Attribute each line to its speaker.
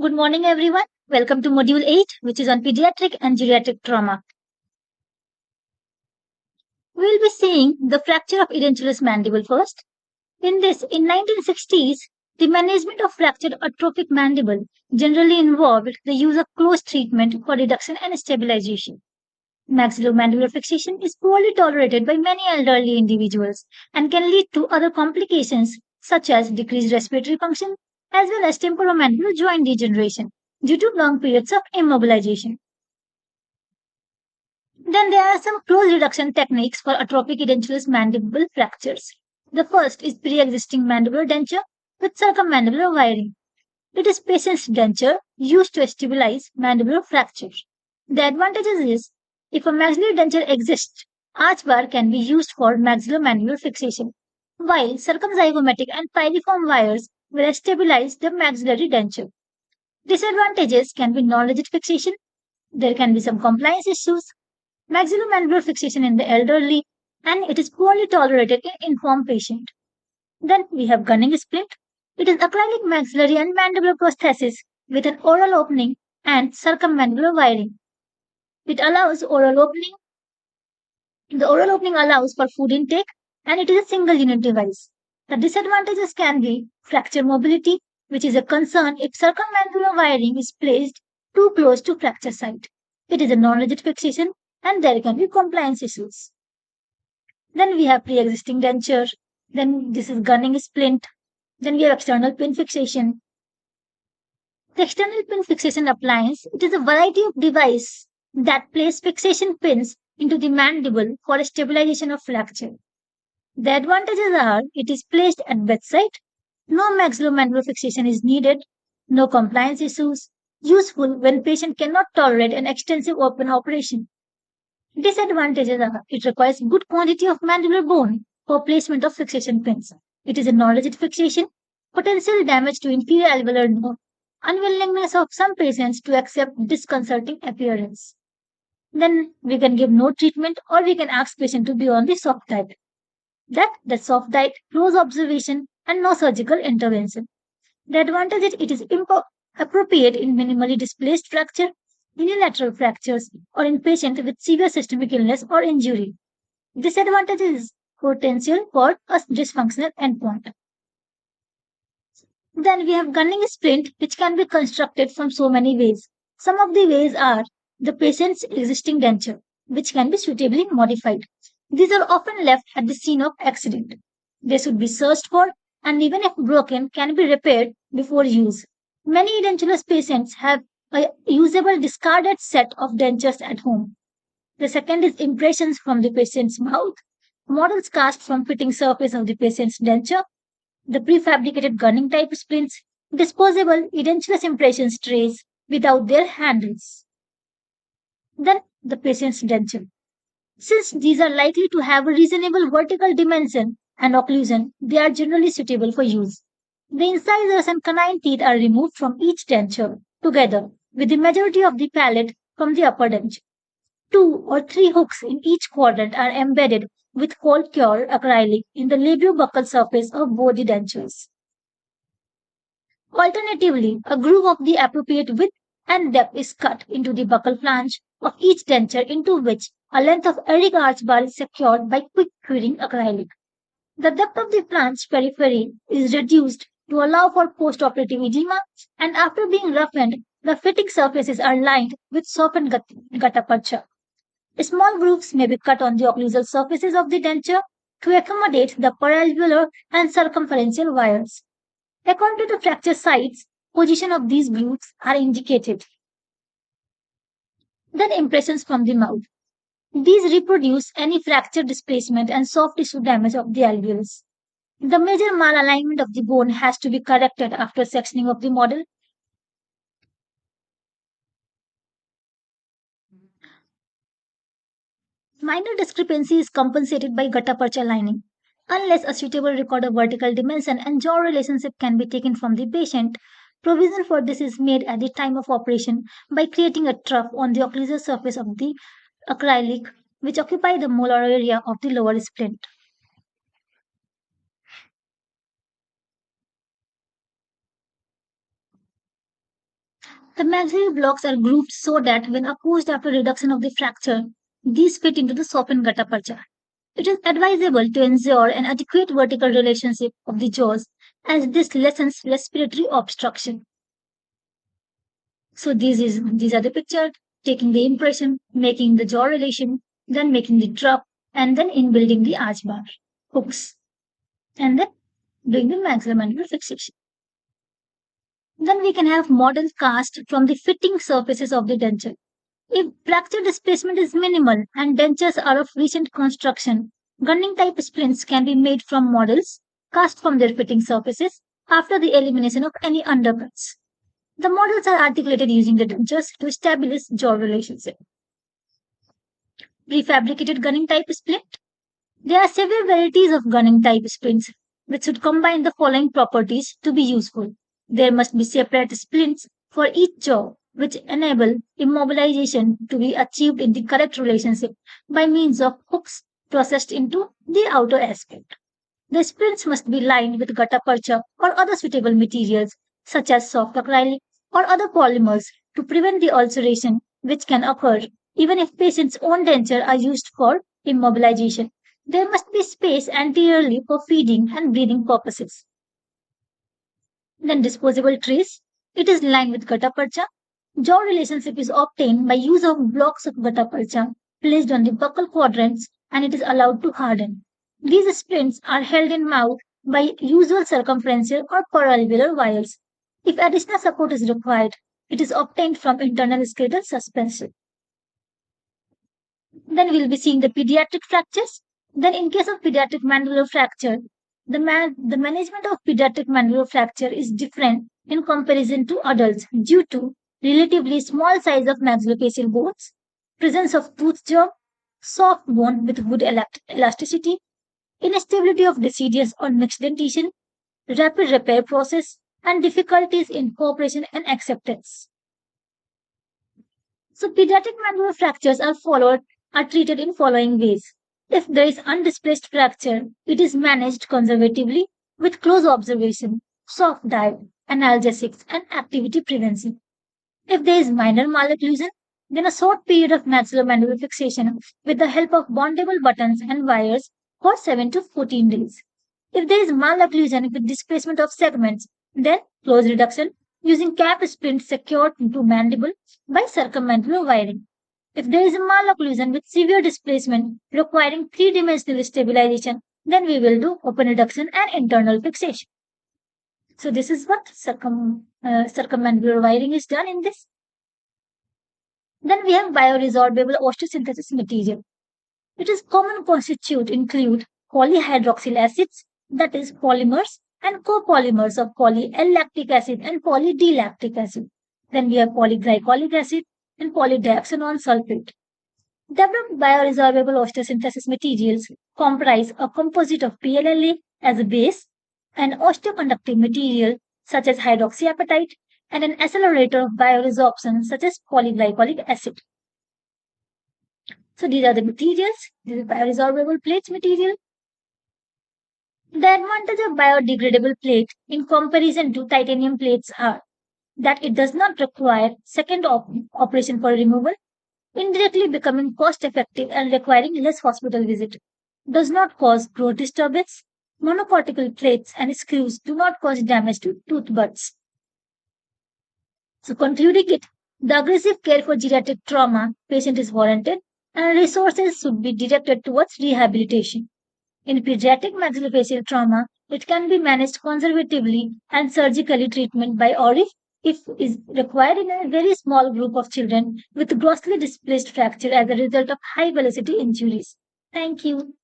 Speaker 1: Good morning, everyone. Welcome to Module 8, which is on pediatric and geriatric trauma. We will be seeing the fracture of edentulous mandible first. In 1960s, the management of fractured atrophic mandible generally involved the use of close treatment for reduction and stabilization. Maxillomandibular fixation is poorly tolerated by many elderly individuals and can lead to other complications such as decreased respiratory function as well as temporomandibular joint degeneration due to long periods of immobilization. Then there are some close reduction techniques for atrophic edentulous mandible fractures. The first is pre-existing mandibular denture with circummandibular wiring. It is patient's denture used to stabilize mandibular fracture. The advantages is if a maxillary denture exists, arch bar can be used for maxillomandibular fixation, while circumzygomatic and piriform wires will stabilize the maxillary denture. Disadvantages can be non-rigid fixation. There can be some compliance issues, maxillomandibular fixation in the elderly, and it is poorly tolerated in infirm patient. Then we have gunning splint. It is acrylic maxillary and mandibular prosthesis with an oral opening and circummandibular wiring. It allows oral opening. The oral opening allows for food intake and it is a single unit device. The disadvantages can be fracture mobility, which is a concern if circummandibular wiring is placed too close to fracture site. It is a non-rigid fixation and there can be compliance issues. Then we have pre-existing denture. Then this is gunning splint. Then we have external pin fixation. The external pin fixation appliance, it is a variety of device that place fixation pins into the mandible for stabilization of fracture. The advantages are it is placed at bedside, no maxillomandibular fixation is needed, no compliance issues, useful when patient cannot tolerate an extensive open operation. Disadvantages are it requires good quantity of mandibular bone for placement of fixation pins. It is a non-rigid fixation, potential damage to inferior alveolar nerve, unwillingness of some patients to accept disconcerting appearance. Then we can give no treatment or we can ask patient to be on the soft diet. The soft diet, close observation and no surgical intervention. The advantage is it is appropriate in minimally displaced fracture, unilateral fractures, or in patients with severe systemic illness or injury. Disadvantage is potential for a dysfunctional endpoint. Then we have gunning splint, which can be constructed from so many ways. Some of the ways are the patient's existing denture, which can be suitably modified. These are often left at the scene of accident. They should be searched for, and even if broken, can be repaired before use. Many edentulous patients have a usable discarded set of dentures at home. The second is impressions from the patient's mouth, models cast from fitting surface of the patient's denture, the prefabricated gunning type splints, disposable edentulous impressions trays without their handles. Then the patient's denture. Since these are likely to have a reasonable vertical dimension and occlusion, they are generally suitable for use. The incisors and canine teeth are removed from each denture together with the majority of the palate from the upper denture. 2 or 3 hooks in each quadrant are embedded with cold cure acrylic in the labiobuccal surface of both the dentures. Alternatively, a groove of the appropriate width and depth is cut into the buccal flange of each denture into which a length of eric arch bar is secured by quick curing acrylic. The depth of the flange periphery is reduced to allow for post-operative edema, and after being roughened, the fitting surfaces are lined with softened gutta percha. Small grooves may be cut on the occlusal surfaces of the denture to accommodate the paralveolar and circumferential wires. According to the fracture sites, position of these grooves are indicated. Then impressions from the mouth. These reproduce any fracture displacement and soft tissue damage of the alveolus. The major malalignment of the bone has to be corrected after sectioning of the model. Minor discrepancy is compensated by gutta percha lining. Unless a suitable record of vertical dimension and jaw relationship can be taken from the patient, provision for this is made at the time of operation by creating a trough on the occlusal surface of the acrylic which occupy the molar area of the lower splint. The maxillary blocks are grouped so that when opposed after reduction of the fracture, these fit into the softened gutta percha. It is advisable to ensure an adequate vertical relationship of the jaws as this lessens respiratory obstruction. So these are the picture, taking the impression, making the jaw relation, then making the drop, and then inbuilding the arch bar hooks, and then doing the maxillomandibular fixation. Then we can have models cast from the fitting surfaces of the denture. If fracture displacement is minimal and dentures are of recent construction, gunning type splints can be made from models cast from their fitting surfaces after the elimination of any undercuts. The models are articulated using the dentures to establish jaw relationship. Prefabricated gunning type splint. There are several varieties of gunning type splints which should combine the following properties to be useful. There must be separate splints for each jaw which enable immobilization to be achieved in the correct relationship by means of hooks processed into the outer aspect. The splints must be lined with gutta percha or other suitable materials such as soft acrylic or other polymers to prevent the ulceration which can occur even if patient's own denture are used for immobilization. There must be space anteriorly for feeding and breathing purposes. Then disposable trays. It is lined with gutta percha. Jaw relationship is obtained by use of blocks of gutta percha placed on the buccal quadrants and it is allowed to harden. These splints are held in mouth by usual circumferential or peralveolar wires. If additional support is required, it is obtained from internal skeletal suspension. Then we'll be seeing the pediatric fractures. Then in case of pediatric mandibular fracture, the management of pediatric mandibular fracture is different in comparison to adults due to relatively small size of maxillofacial bones, presence of tooth germ, soft bone with good elasticity, instability of deciduous or mixed dentition, rapid repair process, and difficulties in cooperation and acceptance. So pediatric mandibular fractures are treated in following ways. If there is undisplaced fracture, it is managed conservatively with close observation, soft diet, analgesics, and activity prevention. If there is minor malocclusion, then a short period of maxillomandibular fixation with the help of bondable buttons and wires for 7 to 14 days. If there is malocclusion with displacement of segments, then close reduction using cap splint secured into mandible by circummandibular wiring. If there is a malocclusion with severe displacement requiring three-dimensional stabilization, then we will do open reduction and internal fixation. So this is what circummandibular wiring is done in this. Then we have bioresorbable osteosynthesis material. It is common constituent include polyhydroxyl acids, that is polymers, and copolymers of poly L-lactic acid and poly D-lactic acid. Then we have polyglycolic acid and polydioxanone sulfate. Developed bioresorbable osteosynthesis materials comprise a composite of PLLA as a base, an osteoconductive material such as hydroxyapatite, and an accelerator of bioresorption such as polyglycolic acid. So these are the materials. This is bioresorbable plates material. The advantage of biodegradable plate in comparison to titanium plates are that it does not require second operation for removal, indirectly becoming cost effective and requiring less hospital visit, does not cause growth disturbance, monocortical plates and screws do not cause damage to tooth buds. So concluding it, the aggressive care for geriatric trauma patient is warranted and resources should be directed towards rehabilitation. In pediatric maxillofacial trauma, it can be managed conservatively and surgically treatment by or if is required in a very small group of children with grossly displaced fracture as a result of high velocity injuries. Thank you.